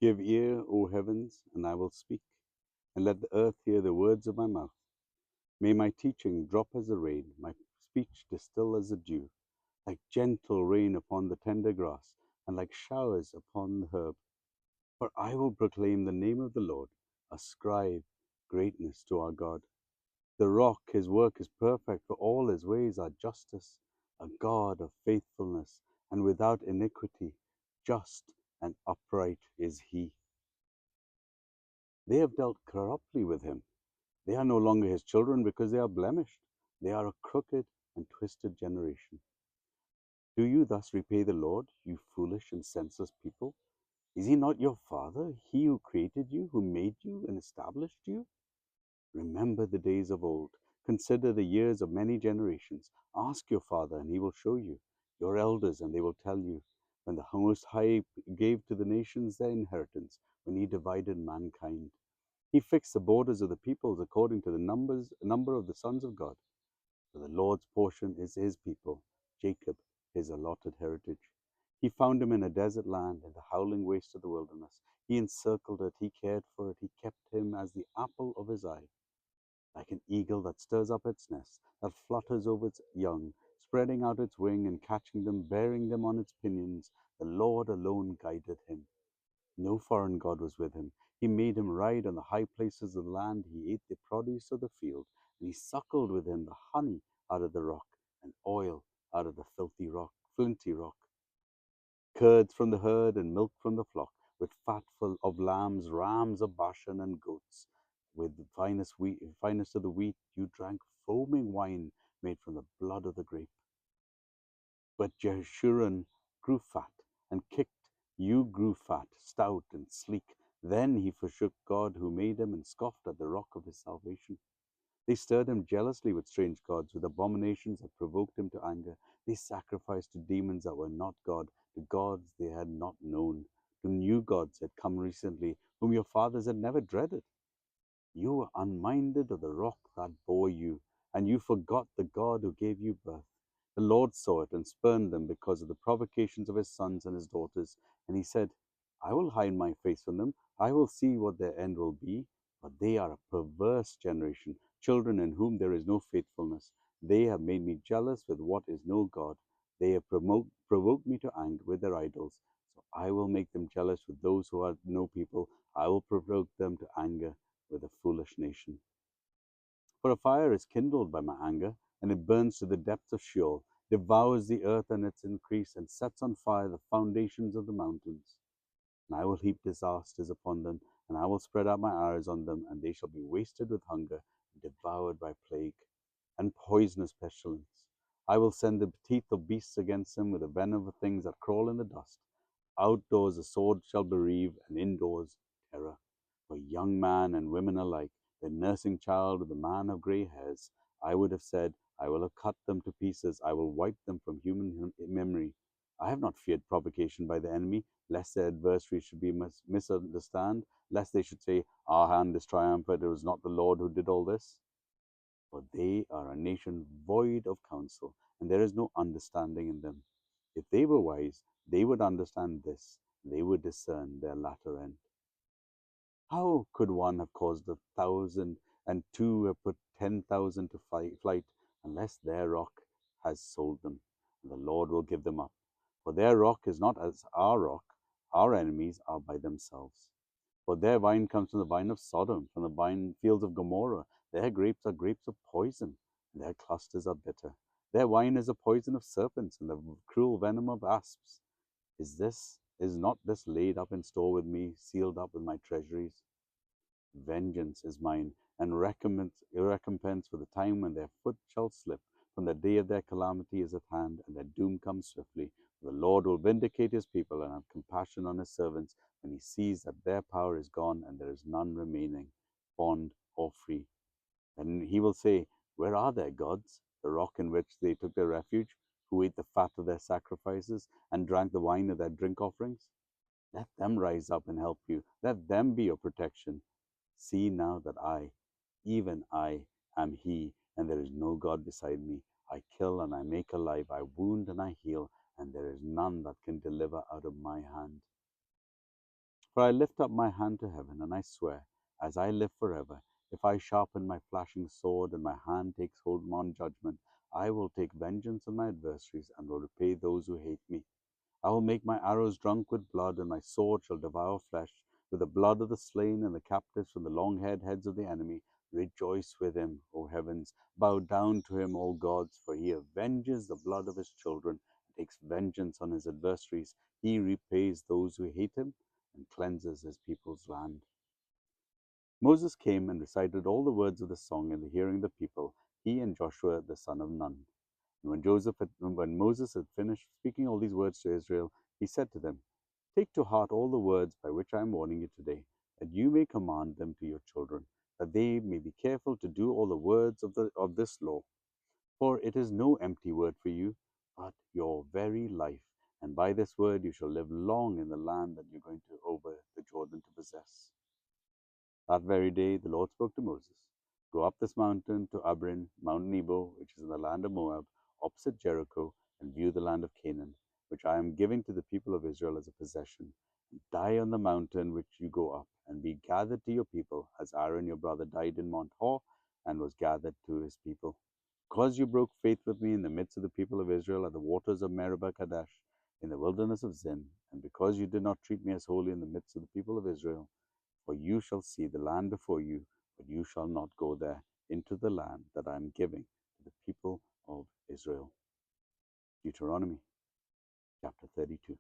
Give ear, O heavens, and I will speak, and let the earth hear the words of my mouth. May my teaching drop as the rain, my speech distill as the dew, like gentle rain upon the tender grass, and like showers upon the herb. For I will proclaim the name of the Lord, ascribe greatness to our God. The rock, his work is perfect, for all his ways are justice, a God of faithfulness and without iniquity. Just and upright is he. They have dealt corruptly with him. They are no longer his children because they are blemished. They are a crooked and twisted generation. Do you thus repay the Lord, you foolish and senseless people? Is he not your father, he who created you, who made you and established you? Remember the days of old. Consider the years of many generations. Ask your father, and he will show you, your elders, and they will tell you. When the Most High gave to the nations their inheritance, when he divided mankind, he fixed the borders of the peoples according to the number of the sons of God. For the Lord's portion is his people, Jacob, his allotted heritage. He found him in a desert land, in the howling waste of the wilderness. He encircled it, he cared for it, he kept him as the apple of his eye. Like an eagle that stirs up its nest, that flutters over its young, spreading out its wing and catching them, bearing them on its pinions, the Lord alone guided him. No foreign god was with him. He made him ride on the high places of the land. He ate the produce of the field, and he suckled with him the honey out of the rock, and oil out of the flinty rock. Curds from the herd and milk from the flock, with fat full of lambs, rams of Bashan, and goats. With the finest of the wheat, you drank foaming wine made from the blood of the grape. But Jeshurun grew fat and kicked. You grew fat, stout, and sleek. Then he forsook God who made him and scoffed at the rock of his salvation. They stirred him jealously with strange gods, with abominations that provoked him to anger. They sacrificed to demons that were not God, to gods they had not known, to new gods that had come recently, whom your fathers had never dreaded. You were unminded of the rock that bore you, and you forgot the God who gave you birth. The Lord saw it and spurned them because of the provocations of his sons and his daughters. And he said, I will hide my face from them. I will see what their end will be. But they are a perverse generation, children in whom there is no faithfulness. They have made me jealous with what is no God. They have provoked me to anger with their idols. So I will make them jealous with those who are no people. I will provoke them to anger with a foolish nation. For a fire is kindled by my anger, and it burns to the depths of Sheol, devours the earth and its increase, and sets on fire the foundations of the mountains. And I will heap disasters upon them, and I will spread out my eyes on them, and they shall be wasted with hunger, and devoured by plague, and poisonous pestilence. I will send the teeth of beasts against them, with the venom of things that crawl in the dust. Outdoors the sword shall bereave, and indoors terror. For young man and women alike, the nursing child or the man of grey hairs, I would have said, I will have cut them to pieces, I will wipe them from human memory. I have not feared provocation by the enemy, lest their adversaries should be misunderstood, lest they should say, our hand is triumphant, it was not the Lord who did all this. For they are a nation void of counsel, and there is no understanding in them. If they were wise, they would understand this, they would discern their latter end. How could one have caused 1,000 and two have put 10,000 to flight, unless their rock has sold them, and the Lord will give them up? For their rock is not as our rock, our enemies are by themselves. For their wine comes from the vine of Sodom, from the vine fields of Gomorrah. Their grapes are grapes of poison, and their clusters are bitter. Their wine is the poison of serpents, and the cruel venom of asps. Is not this laid up in store with me, sealed up with my treasuries? Vengeance is mine, and recompense for the time when their foot shall slip. From the day of their calamity is at hand, and their doom comes swiftly. The Lord will vindicate his people and have compassion on his servants when he sees that their power is gone and there is none remaining, bond or free. And he will say, where are their gods, the rock in which they took their refuge, who ate the fat of their sacrifices and drank the wine of their drink offerings? Let them rise up and help you. Let them be your protection. See now that I, even I, am he, and there is no God beside me. I kill and I make alive, I wound and I heal, and there is none that can deliver out of my hand. For I lift up my hand to heaven, and I swear, as I live forever, if I sharpen my flashing sword, and my hand takes hold on judgment, I will take vengeance on my adversaries, and will repay those who hate me. I will make my arrows drunk with blood, and my sword shall devour flesh. With the blood of the slain and the captives from the long-haired heads of the enemy, rejoice with him, O heavens. Bow down to him, O gods, for he avenges the blood of his children, and takes vengeance on his adversaries. He repays those who hate him, and cleanses his people's land. Moses came and recited all the words of the song in the hearing of the people, he and Joshua the son of Nun. And when Moses had finished speaking all these words to Israel, he said to them, Take to heart all the words by which I am warning you today, that you may command them to your children, that they may be careful to do all the words of this law. For it is no empty word for you, but your very life. And by this word you shall live long in the land that you're going to over the Jordan to possess. That very day the Lord spoke to Moses, Go up this mountain to Abrin, Mount Nebo, which is in the land of Moab, opposite Jericho, and view the land of Canaan, which I am giving to the people of Israel as a possession. And die on the mountain which you go up, and be gathered to your people, as Aaron your brother died in Mount Hor, and was gathered to his people. Because you broke faith with me in the midst of the people of Israel at the waters of Meribah Kadesh, in the wilderness of Zin, and because you did not treat me as holy in the midst of the people of Israel, for you shall see the land before you, but you shall not go there into the land that I am giving to the people of Israel. Deuteronomy chapter 32.